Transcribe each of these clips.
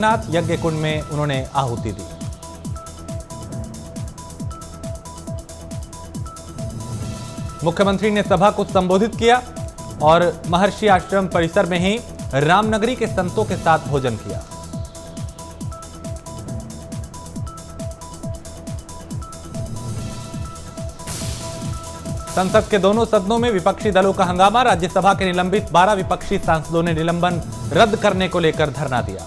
नाथ यज्ञ कुंड में उन्होंने आहुति दी। मुख्यमंत्री ने सभा को संबोधित किया और महर्षि आश्रम परिसर में ही रामनगरी के संतों के साथ भोजन किया। संसद के दोनों सदनों में विपक्षी दलों का हंगामा। राज्यसभा के निलंबित 12 विपक्षी सांसदों ने निलंबन रद्द करने को लेकर धरना दिया।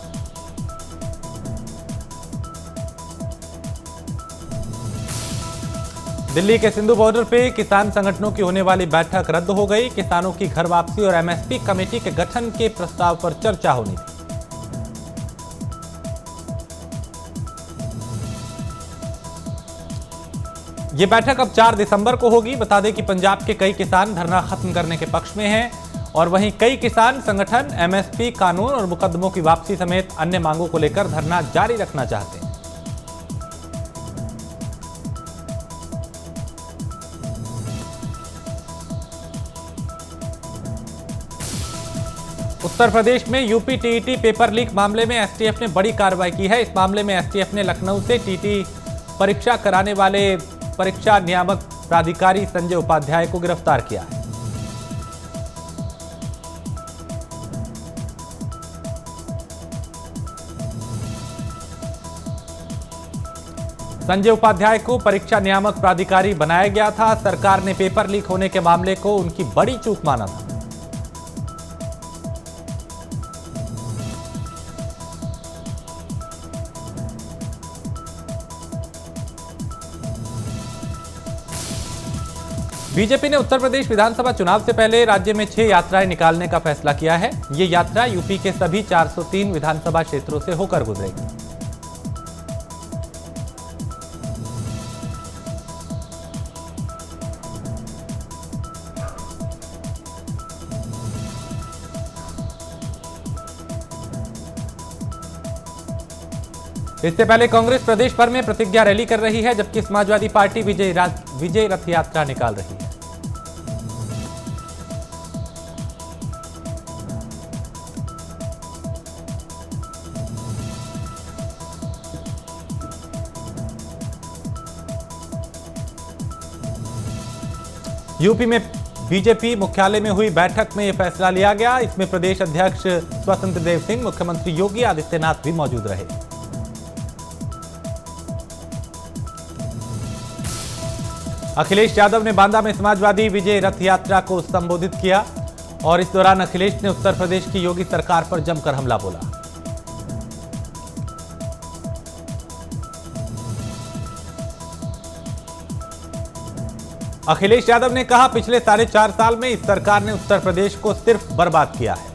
दिल्ली के सिंधु बॉर्डर पे किसान संगठनों की होने वाली बैठक रद्द हो गई। किसानों की घर वापसी और एमएसपी कमेटी के गठन के प्रस्ताव पर चर्चा होनी थी। ये बैठक अब 4 दिसंबर को होगी। बता दें कि पंजाब के कई किसान धरना खत्म करने के पक्ष में हैं और वहीं कई किसान संगठन एमएसपी कानून और मुकदमों की वापसी समेत अन्य मांगों को लेकर धरना जारी रखना चाहते हैं। उत्तर प्रदेश में यूपी टीईटी पेपर लीक मामले में एसटीएफ ने बड़ी कार्रवाई की है। इस मामले में एसटीएफ ने लखनऊ से टीटी परीक्षा कराने वाले परीक्षा नियामक प्राधिकारी संजय उपाध्याय को गिरफ्तार किया है। संजय उपाध्याय को परीक्षा नियामक प्राधिकारी बनाया गया था। सरकार ने पेपर लीक होने के मामले को उनकी बड़ी चूक माना था। बीजेपी ने उत्तर प्रदेश विधानसभा चुनाव से पहले राज्य में 6 यात्राएं निकालने का फैसला किया है। ये यात्रा यूपी के सभी 403 विधानसभा क्षेत्रों से होकर गुजरेगी। इससे पहले कांग्रेस प्रदेश भर में प्रतिज्ञा रैली कर रही है, जबकि समाजवादी पार्टी विजय रथ यात्रा निकाल रही है। यूपी में बीजेपी मुख्यालय में हुई बैठक में यह फैसला लिया गया। इसमें प्रदेश अध्यक्ष स्वतंत्र देव सिंह, मुख्यमंत्री योगी आदित्यनाथ भी मौजूद रहे। अखिलेश यादव ने बांदा में समाजवादी विजय रथ यात्रा को संबोधित किया और इस दौरान अखिलेश ने उत्तर प्रदेश की योगी सरकार पर जमकर हमला बोला। अखिलेश यादव ने कहा, पिछले 4.5 साल में इस सरकार ने उत्तर प्रदेश को सिर्फ बर्बाद किया है।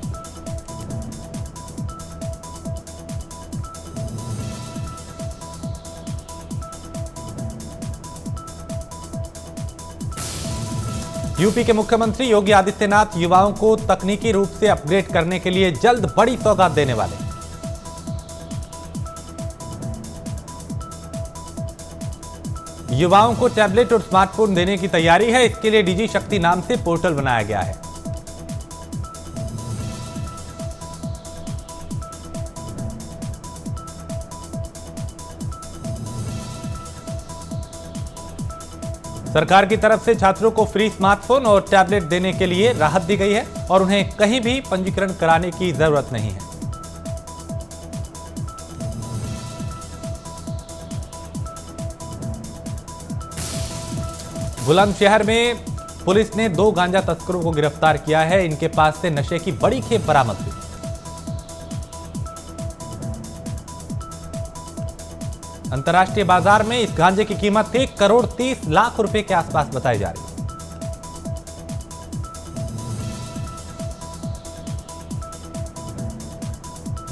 यूपी के मुख्यमंत्री योगी आदित्यनाथ युवाओं को तकनीकी रूप से अपग्रेड करने के लिए जल्द बड़ी सौगात देने वाले। युवाओं को टैबलेट और स्मार्टफोन देने की तैयारी है। इसके लिए डीजी शक्ति नाम से पोर्टल बनाया गया है। सरकार की तरफ से छात्रों को फ्री स्मार्टफोन और टैबलेट देने के लिए राहत दी गई है और उन्हें कहीं भी पंजीकरण कराने की जरूरत नहीं है। बुलंदशहर में पुलिस ने 2 गांजा तस्करों को गिरफ्तार किया है। इनके पास से नशे की बड़ी खेप बरामद हुई। अंतर्राष्ट्रीय बाजार में इस गांजे की कीमत 1 करोड़ 30 लाख रुपए के आसपास बताई जा रही है।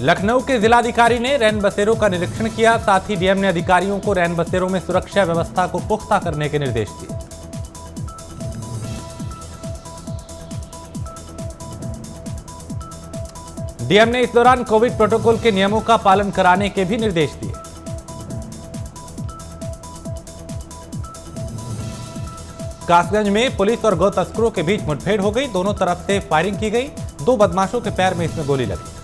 लखनऊ के जिलाधिकारी ने रैन बसेरों का निरीक्षण किया। साथ ही डीएम ने अधिकारियों को रैन बसेरों में सुरक्षा व्यवस्था को पुख्ता करने के निर्देश दिए। डीएम ने इस दौरान कोविड प्रोटोकॉल के नियमों का पालन कराने के भी निर्देश दिए। कासगंज में पुलिस और गौ तस्करों के बीच मुठभेड़ हो गई। दोनों तरफ से फायरिंग की गई। 2 बदमाशों के पैर में इसमें गोली लगी।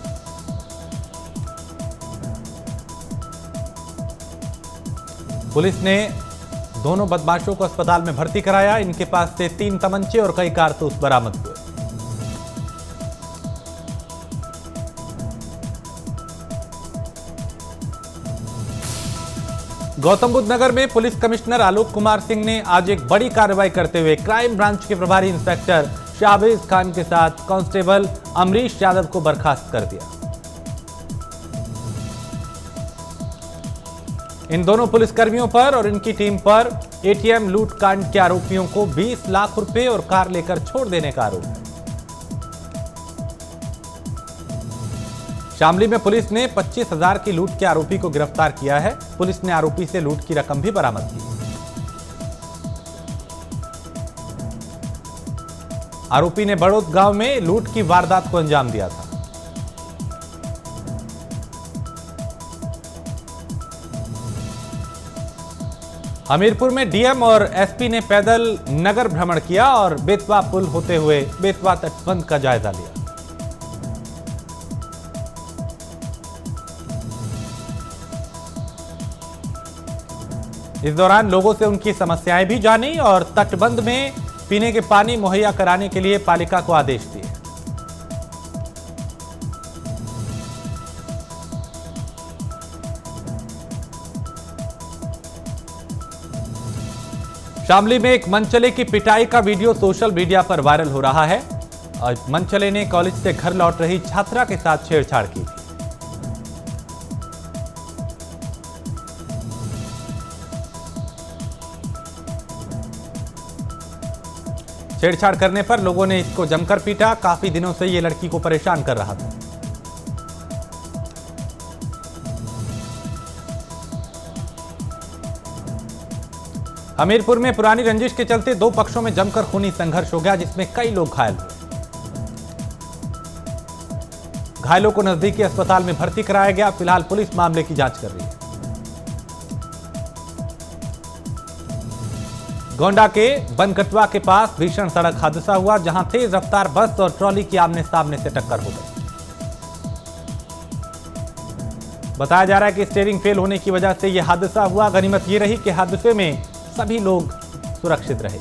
पुलिस ने दोनों बदमाशों को अस्पताल में भर्ती कराया। इनके पास से 3 तमंचे और कई कारतूस बरामद हुए। गौतम बुद्ध नगर में पुलिस कमिश्नर आलोक कुमार सिंह ने आज एक बड़ी कार्रवाई करते हुए क्राइम ब्रांच के प्रभारी इंस्पेक्टर शाहबाज खान के साथ कांस्टेबल अमरीश यादव को बर्खास्त कर दिया। इन दोनों पुलिसकर्मियों पर और इनकी टीम पर एटीएम लूटकांड के आरोपियों को 20 लाख रुपए और कार लेकर छोड़ देने का आरोप है। शामली में पुलिस ने 25,000 की लूट के आरोपी को गिरफ्तार किया है। पुलिस ने आरोपी से लूट की रकम भी बरामद की। आरोपी ने बड़ौद गांव में लूट की वारदात को अंजाम दिया था। हमीरपुर में डीएम और एसपी ने पैदल नगर भ्रमण किया और बेतवा पुल होते हुए बेतवा तटबंध का जायजा लिया। इस दौरान लोगों से उनकी समस्याएं भी जानी और तटबंध में पीने के पानी मुहैया कराने के लिए पालिका को आदेश दिए। शामली में एक मनचले की पिटाई का वीडियो सोशल मीडिया पर वायरल हो रहा है। और मनचले ने कॉलेज से घर लौट रही छात्रा के साथ छेड़छाड़ की थी। छेड़छाड़ करने पर लोगों ने इसको जमकर पीटा। काफी दिनों से ये लड़की को परेशान कर रहा था। हमीरपुर में पुरानी रंजिश के चलते 2 पक्षों में जमकर खूनी संघर्ष हो गया, जिसमें कई लोग घायल हुए। घायलों को नजदीकी अस्पताल में भर्ती कराया गया। फिलहाल पुलिस मामले की जांच कर रही है। गोंडा के बनकटवा के पास भीषण सड़क हादसा हुआ, जहां तेज रफ्तार बस और ट्रॉली की आमने सामने से टक्कर हो गई। बताया जा रहा है कि स्टीयरिंग फेल होने की वजह से यह हादसा हुआ। गनीमत यह रही कि हादसे में सभी लोग सुरक्षित रहे।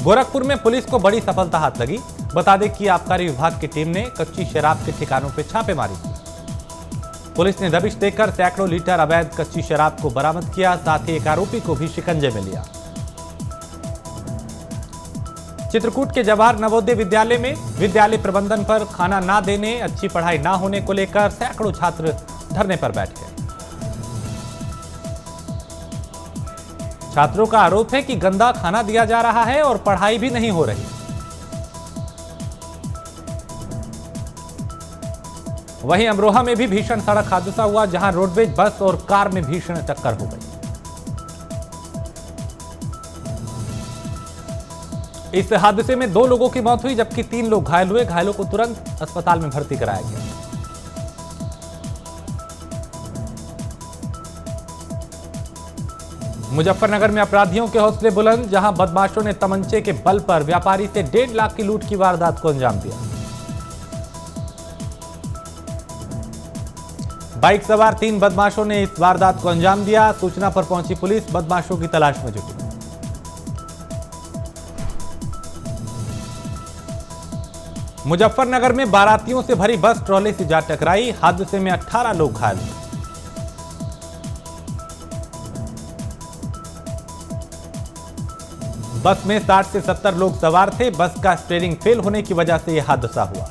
गोरखपुर में पुलिस को बड़ी सफलता हाथ लगी। बता दें कि आबकारी विभाग की टीम ने कच्ची शराब के ठिकानों पर छापेमारी की। पुलिस ने दबिश देकर सैकड़ों लीटर अवैध कच्ची शराब को बरामद किया। साथ ही एक आरोपी को भी शिकंजे में लिया। चित्रकूट के जवाहर नवोदय विद्यालय में विद्यालय प्रबंधन पर खाना ना देने, अच्छी पढ़ाई ना होने को लेकर सैकड़ों छात्र धरने पर बैठ गए। छात्रों का आरोप है कि गंदा खाना दिया जा रहा है और पढ़ाई भी नहीं हो रही। वहीं अमरोहा में भी भीषण सड़क हादसा हुआ, जहां रोडवेज बस और कार में भीषण टक्कर हो गई। इस हादसे में 2 लोगों की मौत हुई, जबकि 3 लोग घायल हुए। घायलों को तुरंत अस्पताल में भर्ती कराया गया। मुजफ्फरनगर में अपराधियों के हौसले बुलंद, जहां बदमाशों ने तमंचे के बल पर व्यापारी से 1.5 लाख की लूट की वारदात को अंजाम दिया। बाइक सवार 3 बदमाशों ने इस वारदात को अंजाम दिया। सूचना पर पहुंची पुलिस बदमाशों की तलाश में जुटी। मुजफ्फरनगर में बारातियों से भरी बस ट्रॉली से जा टकराई। हादसे में 18 लोग घायल हुए। बस में 60 से 70 लोग सवार थे। बस का स्टीयरिंग फेल होने की वजह से यह हादसा हुआ।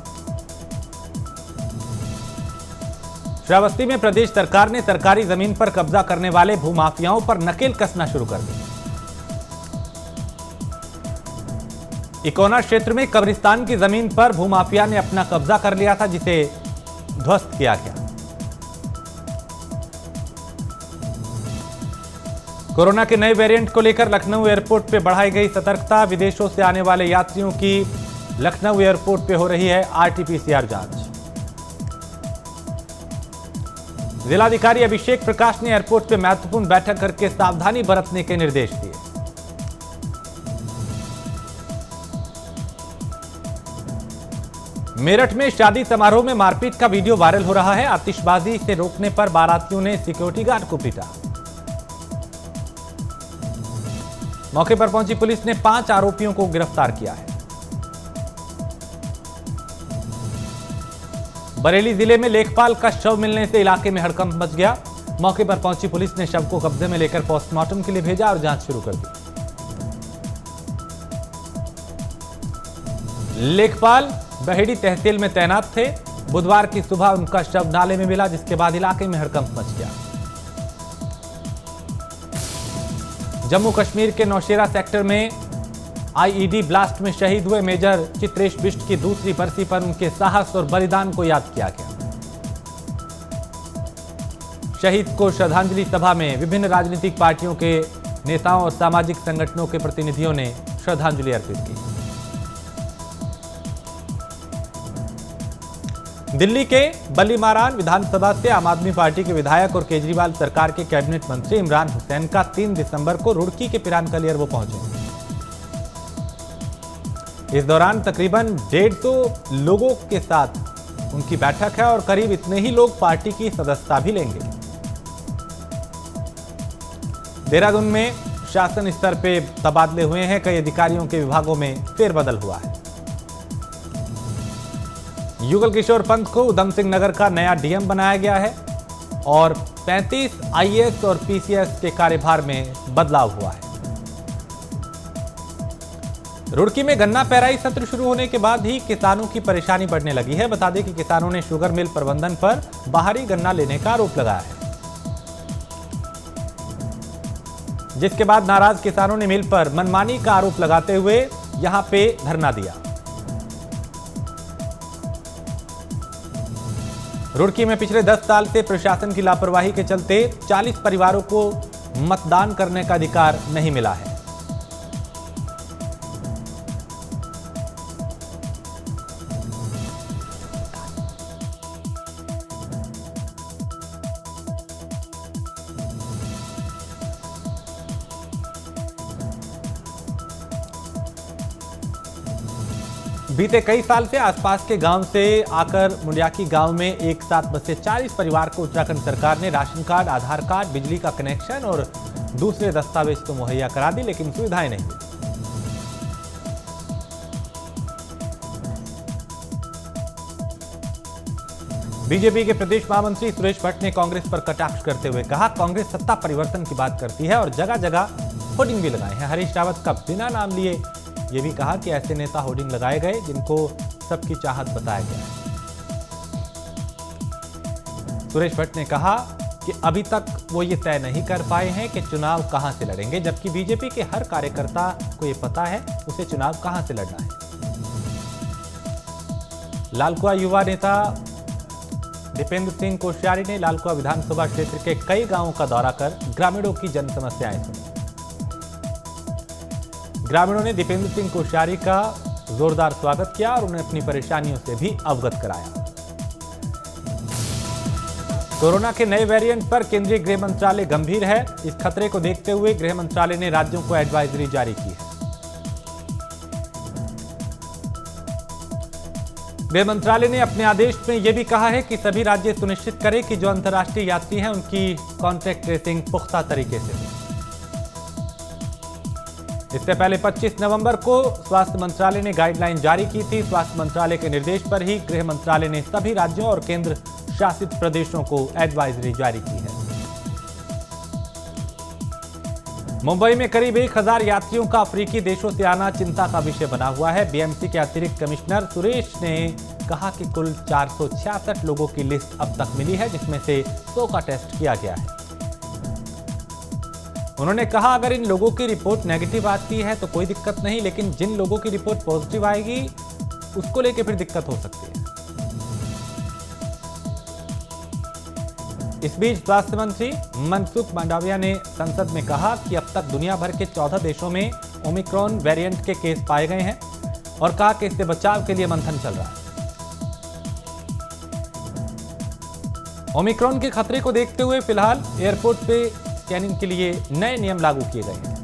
श्रावस्ती में प्रदेश सरकार ने सरकारी जमीन पर कब्जा करने वाले भूमाफियाओं पर नकेल कसना शुरू कर दी। इकोना क्षेत्र में कब्रिस्तान की जमीन पर भूमाफिया ने अपना कब्जा कर लिया था, जिसे ध्वस्त किया गया। कोरोना के नए वेरिएंट को लेकर लखनऊ एयरपोर्ट पे बढ़ाई गई सतर्कता। विदेशों से आने वाले यात्रियों की लखनऊ एयरपोर्ट पे हो रही है आरटीपीसीआर जांच। जिलाधिकारी अभिषेक प्रकाश ने एयरपोर्ट पे महत्वपूर्ण बैठक करके सावधानी बरतने के निर्देश दिए। मेरठ में शादी समारोह में मारपीट का वीडियो वायरल हो रहा है। आतिशबाजी से रोकने पर बारातियों ने सिक्योरिटी गार्ड को पीटा। मौके पर पहुंची पुलिस ने 5 आरोपियों को गिरफ्तार किया है। बरेली जिले में लेखपाल का शव मिलने से इलाके में हड़कंप मच गया। मौके पर पहुंची पुलिस ने शव को कब्जे में लेकर पोस्टमार्टम के लिए भेजा और जांच शुरू कर दी। लेखपाल बहेड़ी तहसील में तैनात थे। बुधवार की सुबह उनका शव नाले में मिला, जिसके बाद इलाके में हड़कंप मच गया। जम्मू कश्मीर के नौशेरा सेक्टर में आईईडी ब्लास्ट में शहीद हुए मेजर चित्रेश बिष्ट की दूसरी बरसी पर उनके साहस और बलिदान को याद किया गया। शहीद को श्रद्धांजलि सभा में विभिन्न राजनीतिक पार्टियों के नेताओं और सामाजिक संगठनों के प्रतिनिधियों ने श्रद्धांजलि अर्पित की। दिल्ली के बल्लीमारान विधानसभा से आम आदमी पार्टी के विधायक और केजरीवाल सरकार के कैबिनेट मंत्री इमरान हुसैन का 3 दिसंबर को रुड़की के पिरानकलियर वो पहुंचे। इस दौरान तकरीबन 150 लोगों के साथ उनकी बैठक है और करीब इतने ही लोग पार्टी की सदस्यता भी लेंगे। देहरादून में शासन स्तर पे तबादले हुए हैं। कई अधिकारियों के विभागों में फेरबदल हुआ है। युगल किशोर पंत को उधम सिंह नगर का नया डीएम बनाया गया है और 35 आईएएस और पीसीएस के कार्यभार में बदलाव हुआ है। रुड़की में गन्ना पेराई सत्र शुरू होने के बाद ही किसानों की परेशानी बढ़ने लगी है। बता दें कि किसानों ने शुगर मिल प्रबंधन पर बाहरी गन्ना लेने का आरोप लगाया है, जिसके बाद नाराज किसानों ने मिल पर मनमानी का आरोप लगाते हुए यहां पे धरना दिया। रुड़की में पिछले 10 साल से प्रशासन की लापरवाही के चलते 40 परिवारों को मतदान करने का अधिकार नहीं मिला है। बीते कई साल से आसपास के गांव से आकर मुंडियाकी गांव में एक साथ बसे 40 परिवार को उत्तराखंड सरकार ने राशन कार्ड, आधार कार्ड, बिजली का कनेक्शन और दूसरे दस्तावेज तो मुहैया करा दी, लेकिन सुविधाएं नहीं। बीजेपी के प्रदेश महामंत्री सुरेश भट्ट ने कांग्रेस पर कटाक्ष करते हुए कहा, कांग्रेस सत्ता परिवर्तन की बात करती है और जगह जगह होर्डिंग भी लगाए हैं। हरीश रावत का बिना नाम लिए ये भी कहा कि ऐसे नेता होर्डिंग लगाए गए जिनको सबकी चाहत बताया गया है। सुरेश भट्ट ने कहा कि अभी तक वो ये तय नहीं कर पाए हैं कि चुनाव कहां से लड़ेंगे, जबकि बीजेपी के हर कार्यकर्ता को ये पता है उसे चुनाव कहां से लड़ना है। लालकुआ युवा नेता दीपेंद्र सिंह कोश्यारी ने लालकुआ विधानसभा क्षेत्र के कई गांवों का दौरा कर ग्रामीणों की जन समस्याएं सुनी। ग्रामीणों ने दीपेंद्र सिंह कोश्यारी का जोरदार स्वागत किया और उन्हें अपनी परेशानियों से भी अवगत कराया। कोरोना के नए वेरिएंट पर केंद्रीय गृह मंत्रालय गंभीर है। इस खतरे को देखते हुए गृह मंत्रालय ने राज्यों को एडवाइजरी जारी की है। गृह मंत्रालय ने अपने आदेश में यह भी कहा है कि सभी राज्य सुनिश्चित करें कि जो अंतर्राष्ट्रीय यात्री हैं उनकी कॉन्टैक्ट ट्रेसिंग पुख्ता तरीके से हो। इससे पहले 25 नवंबर को स्वास्थ्य मंत्रालय ने गाइडलाइन जारी की थी। स्वास्थ्य मंत्रालय के निर्देश पर ही गृह मंत्रालय ने सभी राज्यों और केंद्र शासित प्रदेशों को एडवाइजरी जारी की है। मुंबई में करीब 1000 यात्रियों का अफ्रीकी देशों से आना चिंता का विषय बना हुआ है। बीएमसी के अतिरिक्त कमिश्नर सुरेश ने कहा कि कुल 466 लोगों की लिस्ट अब तक मिली है, जिसमें से 100 का टेस्ट किया गया है। उन्होंने कहा, अगर इन लोगों की रिपोर्ट नेगेटिव आती है तो कोई दिक्कत नहीं, लेकिन जिन लोगों की रिपोर्ट पॉजिटिव आएगी उसको लेकर फिर दिक्कत हो सकती है। इस बीच स्वास्थ्य मंत्री मनसुख मांडविया ने संसद में कहा कि अब तक दुनिया भर के 14 देशों में ओमिक्रॉन वेरिएंट के केस पाए गए हैं और कहा कि इससे बचाव के लिए मंथन चल रहा है। ओमिक्रॉन के खतरे को देखते हुए फिलहाल एयरपोर्ट पे स्कैनिंग के लिए नए नियम लागू किए गए हैं।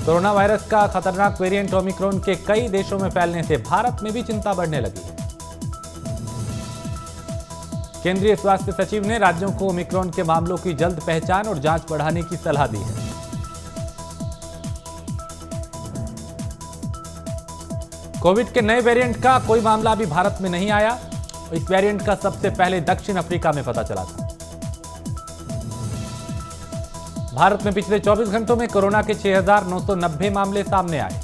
कोरोना वायरस का खतरनाक वेरिएंट ओमिक्रॉन के कई देशों में फैलने से भारत में भी चिंता बढ़ने लगी है। केंद्रीय स्वास्थ्य सचिव ने राज्यों को ओमिक्रॉन के मामलों की जल्द पहचान और जांच बढ़ाने की सलाह दी है। कोविड के नए वेरिएंट का कोई मामला अभी भारत में नहीं आया। इस वेरिएंट का सबसे पहले दक्षिण अफ्रीका में पता चला था। भारत में पिछले 24 घंटों में कोरोना के 6,990 मामले सामने आए,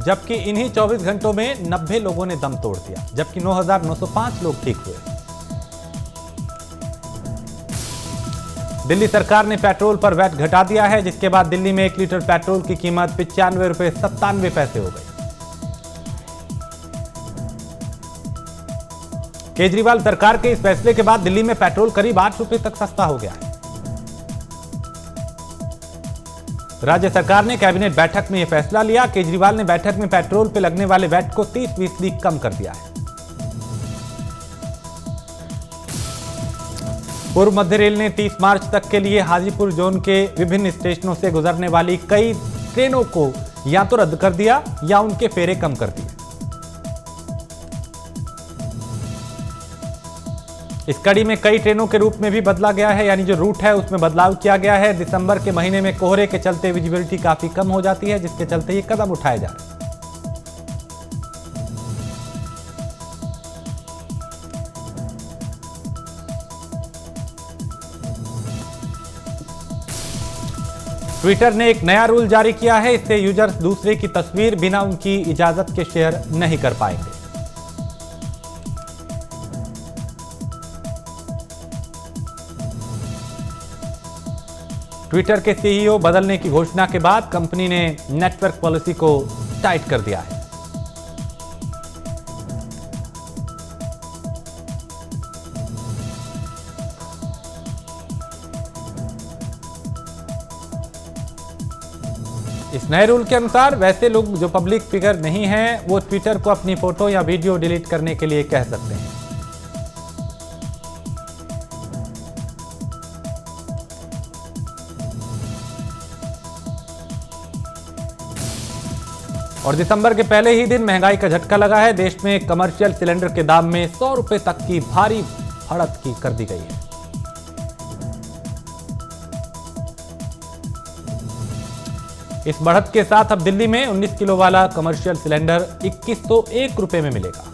जबकि इन्हीं 24 घंटों में 90 लोगों ने दम तोड़ दिया, जबकि 9,905 लोग ठीक हुए। दिल्ली सरकार ने पेट्रोल पर वैट घटा दिया है, जिसके बाद दिल्ली में 1 लीटर पेट्रोल की कीमत 95 रुपए 97 पैसे हो गई। केजरीवाल सरकार के इस फैसले के बाद दिल्ली में पेट्रोल करीब 8 रुपए तक सस्ता हो गया है। राज्य सरकार ने कैबिनेट बैठक में यह फैसला लिया। केजरीवाल ने बैठक में पेट्रोल पर लगने वाले वैट को 30% कम कर दिया है। पूर्व मध्य रेल ने 30 मार्च तक के लिए हाजीपुर जोन के विभिन्न स्टेशनों से गुजरने वाली कई ट्रेनों को या तो रद्द कर दिया या उनके फेरे कम कर दिए। इस कड़ी में कई ट्रेनों के रूप में भी बदला गया है, यानी जो रूट है उसमें बदलाव किया गया है। दिसंबर के महीने में कोहरे के चलते विजिबिलिटी काफी कम हो जाती है, जिसके चलते ये कदम उठाए जा रहे हैं। ट्विटर ने एक नया रूल जारी किया है। इससे यूजर्स दूसरे की तस्वीर बिना उनकी इजाजत के शेयर नहीं कर पाएंगे। ट्विटर के सीईओ बदलने की घोषणा के बाद कंपनी ने नेटवर्क पॉलिसी को टाइट कर दिया है। इस नए रूल के अनुसार वैसे लोग जो पब्लिक फिगर नहीं हैं, वो ट्विटर को अपनी फोटो या वीडियो डिलीट करने के लिए कह सकते हैं। और दिसंबर के पहले ही दिन महंगाई का झटका लगा है। देश में कमर्शियल सिलेंडर के दाम में 100 रुपए तक की भारी बढ़त की कर दी गई है। इस बढ़त के साथ अब दिल्ली में 19 किलो वाला कमर्शियल सिलेंडर 2101 रुपए में मिलेगा।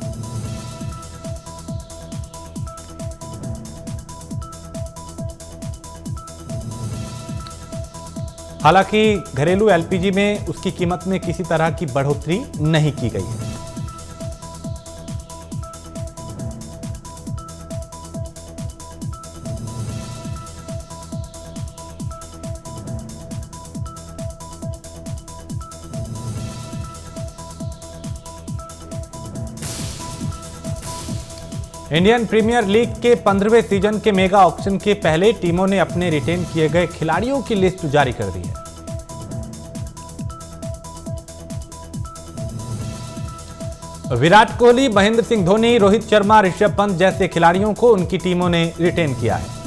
हालांकि घरेलू एलपीजी में उसकी कीमत में किसी तरह की बढ़ोतरी नहीं की गई है। इंडियन प्रीमियर लीग के 15वें सीजन के मेगा ऑक्शन के पहले टीमों ने अपने रिटेन किए गए खिलाड़ियों की लिस्ट जारी कर दी है। विराट कोहली, महेंद्र सिंह धोनी, रोहित शर्मा, ऋषभ पंत जैसे खिलाड़ियों को उनकी टीमों ने रिटेन किया है।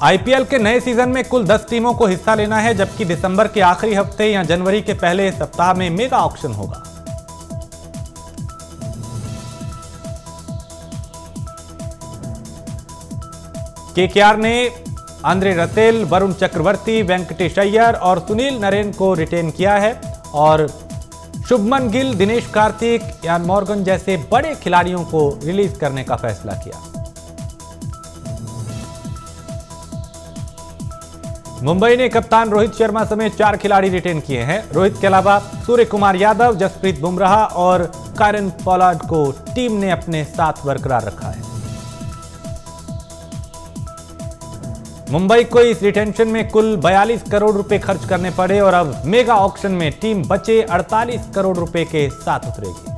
आईपीएल के नए सीजन में कुल 10 टीमों को हिस्सा लेना है, जबकि दिसंबर के आखिरी हफ्ते या जनवरी के पहले सप्ताह में मेगा ऑक्शन होगा। केकेआर ने आंद्रे रसेल, वरुण चक्रवर्ती, वेंकटेश अय्यर और सुनील नरेन को रिटेन किया है और शुभमन गिल, दिनेश कार्तिक, यान मॉर्गन जैसे बड़े खिलाड़ियों को रिलीज करने का फैसला किया। मुंबई ने कप्तान रोहित शर्मा समेत 4 खिलाड़ी रिटेन किए हैं। रोहित के अलावा सूर्य कुमार यादव, जसप्रीत बुमराह और कायरन पोलार्ड को टीम ने अपने साथ बरकरार रखा है। मुंबई को इस रिटेंशन में कुल 42 करोड़ रुपए खर्च करने पड़े और अब मेगा ऑक्शन में टीम बचे 48 करोड़ रुपए के साथ उतरेगी।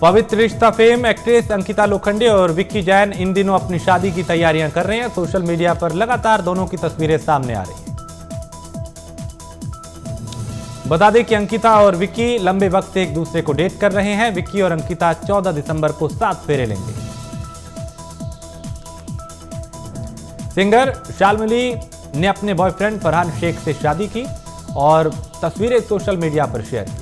पवित्र रिश्ता फेम एक्ट्रेस अंकिता लोखंडे और विक्की जैन इन दिनों अपनी शादी की तैयारियां कर रहे हैं। सोशल मीडिया पर लगातार दोनों की तस्वीरें सामने आ रही हैं। बता दें कि अंकिता और विक्की लंबे वक्त से एक दूसरे को डेट कर रहे हैं। विक्की और अंकिता 14 दिसंबर को 7 फेरे लेंगे। सिंगर शाल्मली ने अपने बॉयफ्रेंड फरहान शेख से शादी की और तस्वीरें सोशल मीडिया पर शेयर की।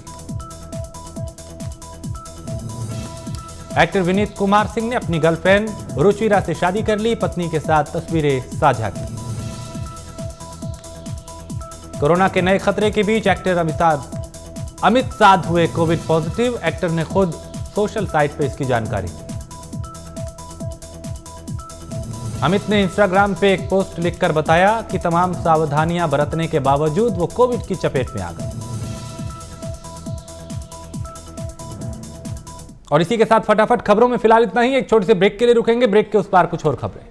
एक्टर विनीत कुमार सिंह ने अपनी गर्लफ्रेंड रुचिरा से शादी कर ली। पत्नी के साथ तस्वीरें साझा की। कोरोना के नए खतरे के बीच एक्टर अमित साध हुए कोविड पॉजिटिव। एक्टर ने खुद सोशल साइट पर इसकी जानकारी दी। अमित ने इंस्टाग्राम पे एक पोस्ट लिखकर बताया कि तमाम सावधानियां बरतने के बावजूद वो कोविड की चपेट में आ गए। और इसी के साथ फटाफट खबरों में फिलहाल इतना ही। एक छोटे से ब्रेक के लिए रुकेंगे। ब्रेक के उस पार कुछ और खबरें।